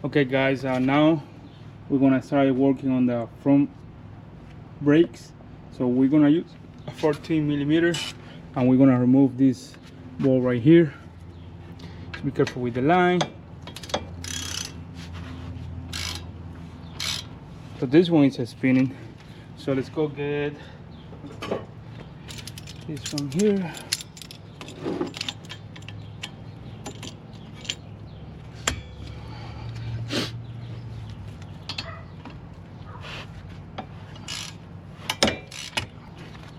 Okay guys, now we're gonna start working on the front brakes. So we're gonna use a 14 millimeter and we're gonna remove this ball right here. Be careful with the line. So this one is spinning, so let's go get this one here.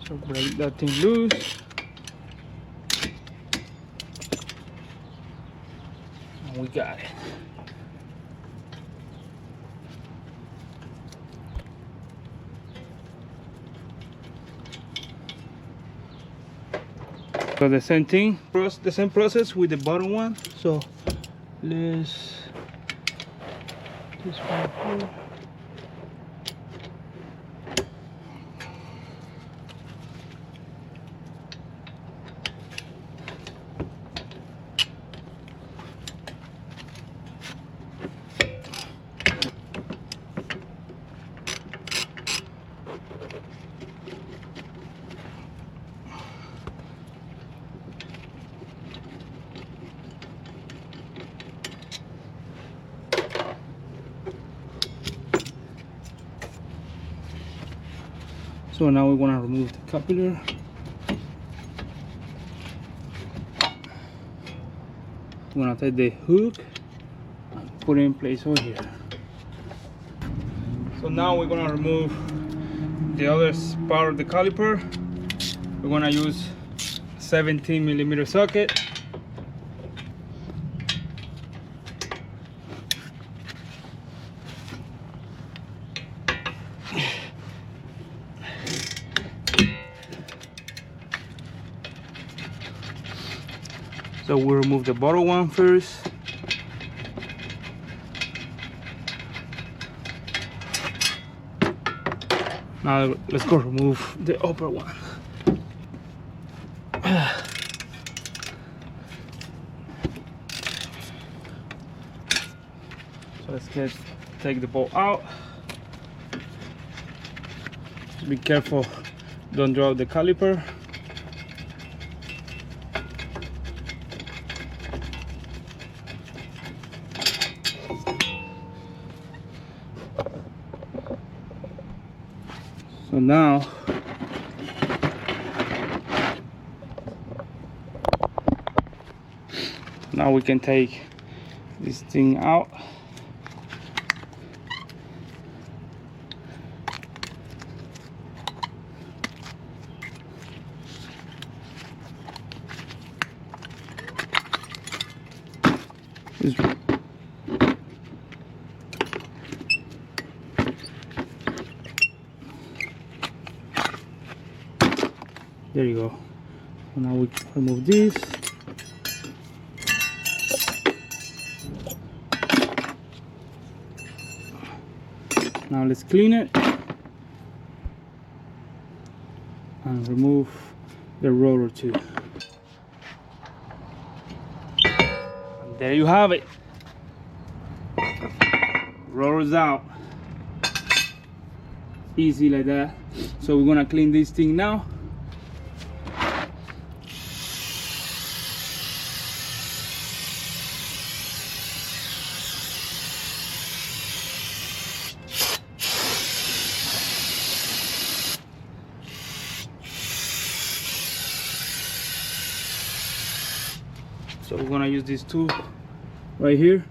So break that thing loose. And we got it. So the same thing, the same process with the bottom one. So let's this one here. So now we want to remove the coupler. We're going to take the hook and put it in place over here. So now we're going to remove the other part of the caliper. We're going to use 17 millimeter socket. So we'll remove the bottom one first. Now let's go remove the upper one. So let's take the bolt out. Just be careful, don't drop the caliper. So now we can take this thing out. There you go. So now we remove this. Now let's clean it and remove the rotor too. And there you have it. Rotor's out. Easy like that. So we're gonna clean this thing now. So we're gonna use these two right here.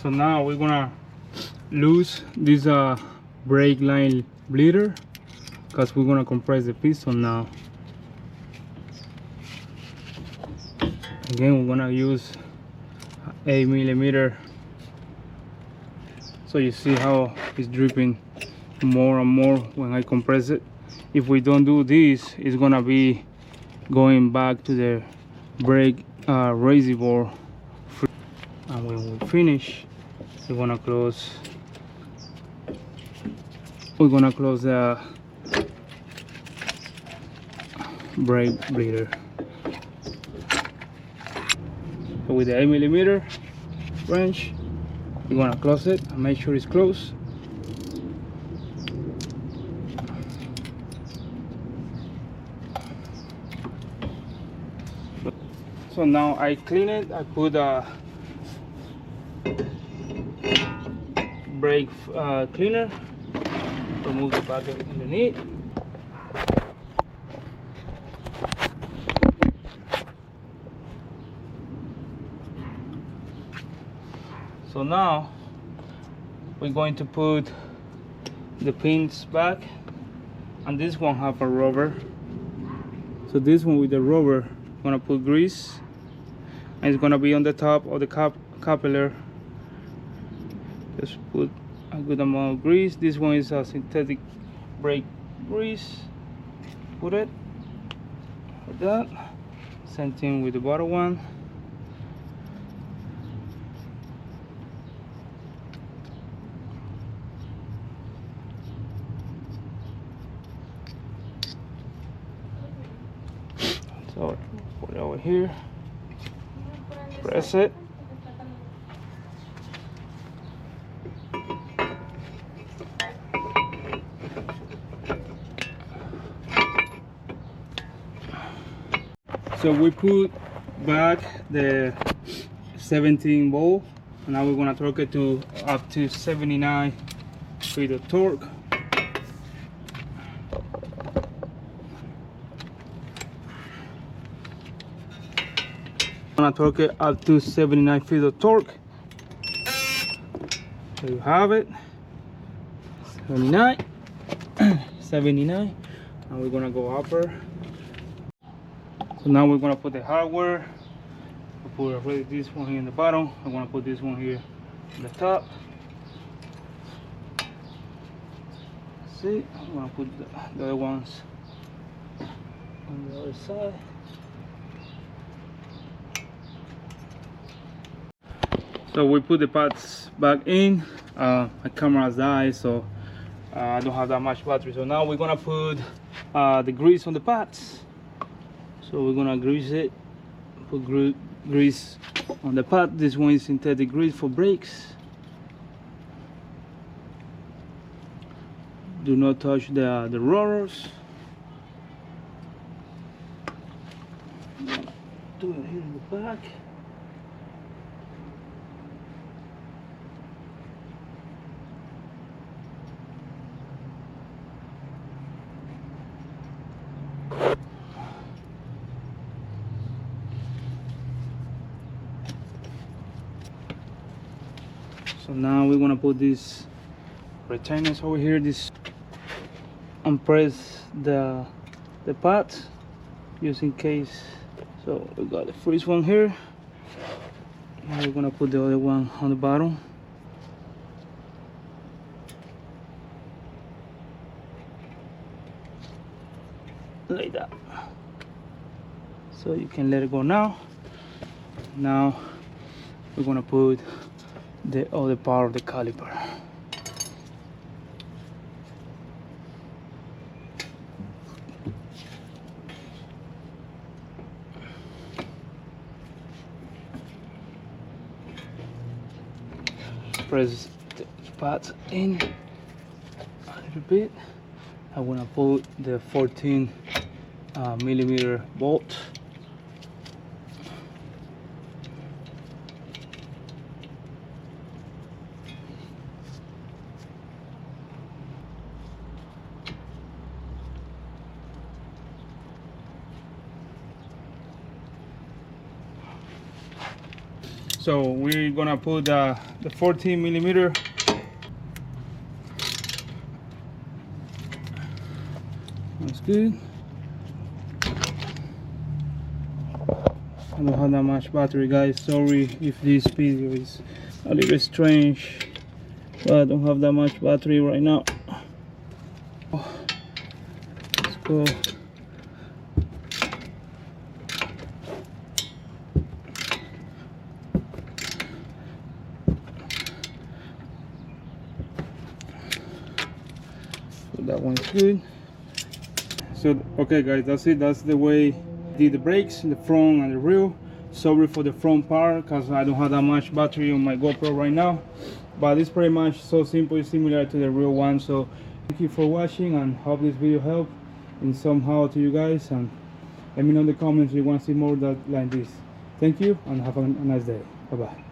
So now we're gonna loose this brake line bleeder because we're gonna compress the piston now. Again, we're gonna use 8mm, so you see how it's dripping more and more when I compress it. If we don't do this, it's gonna be going back to the brake reservoir. And when we finish, we're gonna close the brake bleeder. So with the 8mm wrench, we're gonna close it and make sure it's closed. So now I clean it. I put a brake cleaner, remove the bucket underneath. So now we're going to put the pins back, and this one have a rubber. So this one with the rubber, I'm gonna put grease, and it's gonna be on the top of the capillary. Just put a good amount of grease. This one is a synthetic brake grease. Put it like that. Same thing with the bottom one. So put it over here. Press it. So we put back the 17 volt, and now we're gonna torque it to up to 79 feet of torque. Gonna torque it up to 79 feet of torque. So you have it, 79, 79, and we're gonna go upper. So now we're gonna put the hardware. We'll put already this one here in the bottom. I'm gonna put this one here on the top. See, I'm gonna put the other ones on the other side. So we put the pads back in. My camera's died, so I don't have that much battery. So now we're gonna put the grease on the pads. So we're gonna grease it, put grease on the pad. This one is synthetic grease for brakes. Do not touch the rotors. Do it here in the back. So now we're gonna put these retainers over here, and press the pads just in case. So we got the first one here. Now we're gonna put the other one on the bottom. Like that. So you can let it go now. Now we're gonna put the other part of the caliper. Press the pads in a little bit. I'm gonna put the 14mm bolt. So we're gonna put the 14 millimeter. That's good. I don't have that much battery, guys. Sorry if this video is a little strange, but I don't have that much battery right now. Let's go. So that one's good. So okay guys, that's it. That's the way I did the brakes in the front and the rear. Sorry for the front part because I don't have that much battery on my GoPro right now, but it's pretty much so simple, similar to the real one. So thank you for watching, and hope this video helped in somehow to you guys, and let me know in the comments if you want to see more like this. Thank you and have a nice day. Bye bye.